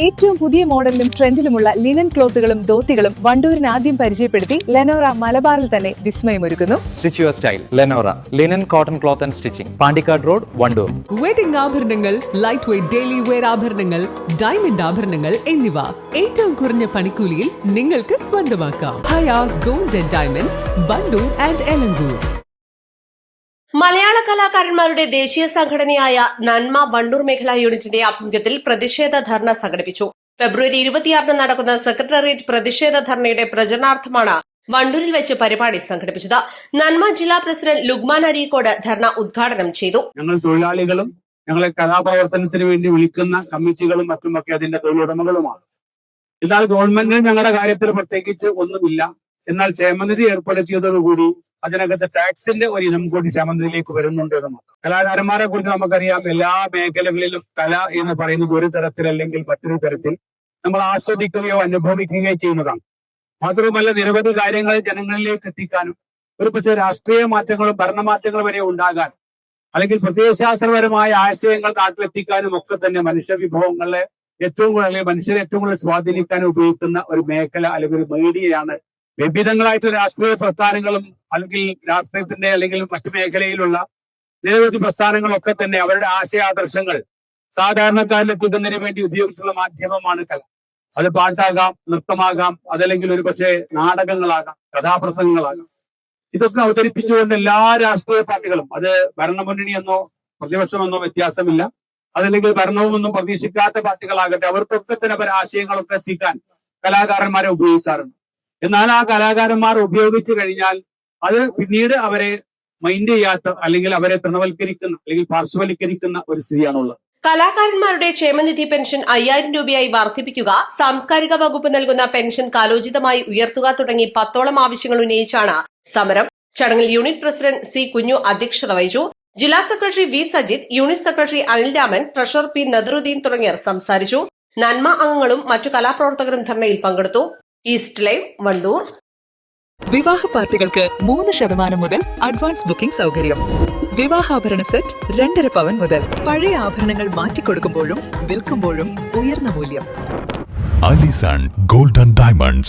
ഏറ്റവും പുതിയ മോഡലിലും ട്രെൻഡിലുമുള്ള ലിനൻ ക്ലോത്തുകളും ധോത്തികളും വണ്ടൂരിന് ആദ്യം പരിചയപ്പെടുത്തി ലെനോറ മലബാറിൽ തന്നെ വിസ്മയമൊരുക്കുന്നു. Stitch your style Lenora linen cotton cloth and stitching, Pandikkad road, Wandoor. Wedding ആഭരണങ്ങൾ, ലൈറ്റ് വെയ്റ്റ് ഡെയിലി വെയർ ആഭരണങ്ങൾ, ഡയമണ്ട് ആഭരണങ്ങൾ എന്നിവ ഏറ്റവും കുറഞ്ഞ പണിക്കൂലിയിൽ നിങ്ങൾക്ക് സ്വന്തമാക്കാം. Haya gold and diamonds, Wandoor and Elankur. മലയാള കലാകാരന്മാരുടെ ദേശീയ സംഘടനയായ നന്മ വണ്ടൂർ മേഖലാ യൂണിറ്റിന്റെ ആഭിമുഖ്യത്തിൽ പ്രതിഷേധ ധർണ സംഘടിപ്പിച്ചു. ഫെബ്രുവരി 26 നടക്കുന്ന സെക്രട്ടേറിയറ്റ് പ്രതിഷേധ ധർണയുടെ പ്രചരണാർത്ഥമാണ് വണ്ടൂരിൽ വെച്ച് പരിപാടി സംഘടിപ്പിച്ചത്. നന്മ ജില്ലാ പ്രസിഡന്റ് ലുഗ്മാൻ അരീക്കോട് ധർണ ഉദ്ഘാടനം ചെയ്തു. ഞങ്ങൾ തൊഴിലാളികളും ഞങ്ങളെ കലാപ്രവർത്തനത്തിന് വേണ്ടി വിളിക്കുന്ന കമ്മിറ്റികളും മറ്റുമൊക്കെ അതിന്റെ തൊഴിലുടമകളുമാണ്. എന്നാൽ ഗവൺമെന്റിന് ഞങ്ങളുടെ കാര്യത്തിൽ പ്രത്യേകിച്ച് ഒന്നുമില്ല. എന്നാൽ ക്ഷേമനിധി ഏർപ്പെടുത്തിയതോടുകൂടി അതിനകത്ത് ടാക്സിന്റെ ഒരു ഇനം കൂടി ക്ഷേമനിധിയിലേക്ക് വരുന്നുണ്ട് എന്ന്. കലാകാരന്മാരെ കുറിച്ച് നമുക്കറിയാം, എല്ലാ മേഖലകളിലും കല എന്ന് പറയുന്നത് ഒരു തരത്തിലല്ലെങ്കിൽ മറ്റൊരു തരത്തിൽ നമ്മൾ ആസ്വദിക്കുകയോ അനുഭവിക്കുകയോ ചെയ്യുന്നതാണ്. മാത്രവുമല്ല, നിരവധി കാര്യങ്ങൾ ജനങ്ങളിലേക്ക് എത്തിക്കാനും ഒരു പക്ഷേ രാഷ്ട്രീയ മാറ്റങ്ങളും ഭരണമാറ്റങ്ങളും വരെ ഉണ്ടാകാൻ അല്ലെങ്കിൽ പ്രത്യയശാസ്ത്രപരമായ ആശയങ്ങൾ നാട്ടിലെത്തിക്കാനും ഒക്കെ തന്നെ മനുഷ്യ വിഭവങ്ങളെ ഏറ്റവും കൂടുതൽ അല്ലെങ്കിൽ മനുഷ്യരെ ഏറ്റവും കൂടുതൽ സ്വാധീനിക്കാനും ഉപയോഗിക്കുന്ന ഒരു മേഖല അല്ലെങ്കിൽ ഒരു മീഡിയയാണ്. വിവിധങ്ങളായിട്ട് രാഷ്ട്രീയ പ്രസ്ഥാനങ്ങളും അല്ലെങ്കിൽ രാഷ്ട്രീയത്തിന്റെ അല്ലെങ്കിൽ മറ്റു മേഖലയിലുള്ള നിരവധി പ്രസ്ഥാനങ്ങളൊക്കെ തന്നെ അവരുടെ ആശയാദർശങ്ങൾ സാധാരണക്കാരിലെത്തിക്കുന്നതിന് വേണ്ടി ഉപയോഗിച്ചുള്ള മാധ്യമമാണ് കല. അത് പാട്ടാകാം, നൃത്തമാകാം, അതല്ലെങ്കിൽ ഒരു പക്ഷേ നാടകങ്ങളാകാം, കഥാപ്രസംഗങ്ങളാകാം. ഇതൊക്കെ അവതരിപ്പിച്ചുകൊണ്ട് എല്ലാ രാഷ്ട്രീയ പാർട്ടികളും, അത് ഭരണമുന്നണിയെന്നോ പ്രതിപക്ഷമെന്നോ വ്യത്യാസമില്ല, അതല്ലെങ്കിൽ ഭരണവുമൊന്നും പ്രതീക്ഷിക്കാത്ത പാർട്ടികളാകട്ടെ, അവർക്കൊക്കെ തന്നെ പല ആശയങ്ങളൊക്കെ എത്തിക്കാൻ കലാകാരന്മാരെ ഉപയോഗിക്കാറുണ്ട്. എന്നാൽ ആ കലാകാരന്മാർ ഉപയോഗിച്ചു കഴിഞ്ഞാൽ അത് പിന്നീട് അവരെ മൈൻഡ് ചെയ്യാത്ത അല്ലെങ്കിൽ അവരെ തൃണവൽക്കരിക്കുന്ന അല്ലെങ്കിൽ പാർശ്വവൽക്കരിക്കുന്ന ഒരു സ്ഥിതിയാണുള്ളത്. കലാകാരന്മാരുടെ ക്ഷേമനിധി പെൻഷൻ 5000 രൂപയായി വർദ്ധിപ്പിക്കുക, സാംസ്കാരിക വകുപ്പ് നൽകുന്ന പെൻഷൻ കാലോചിതമായി ഉയർത്തുക തുടങ്ങി 10ഓളം ആവശ്യങ്ങൾ ഉന്നയിച്ചാണ് സമരം. ചടങ്ങിൽ യൂണിറ്റ് പ്രസിഡന്റ് സി കുഞ്ഞു അധ്യക്ഷത വഹിച്ചു. ജില്ലാ secretary V Sajith, unit secretary Anil Raman, treasurer P Nadaruddin തുടങ്ങിയവർ സംസാരിച്ചു. നന്മ അംഗങ്ങളും മറ്റു കലാപ്രവർത്തകരും ധർണയിൽ പങ്കെടുത്തു. East Live, Wandoor. വിവാഹ പാർട്ടികൾക്ക് 3% മുതൽ അഡ്വാൻസ് ബുക്കിംഗ് സൗകര്യം. വിവാഹാഭരണ സെറ്റ് 2.5 പവൻ മുതൽ. പഴയ ആഭരണങ്ങൾ മാറ്റിക്കൊടുക്കുമ്പോഴും വിൽക്കുമ്പോഴും ഉയർന്ന മൂല്യം. Allison gold and diamonds,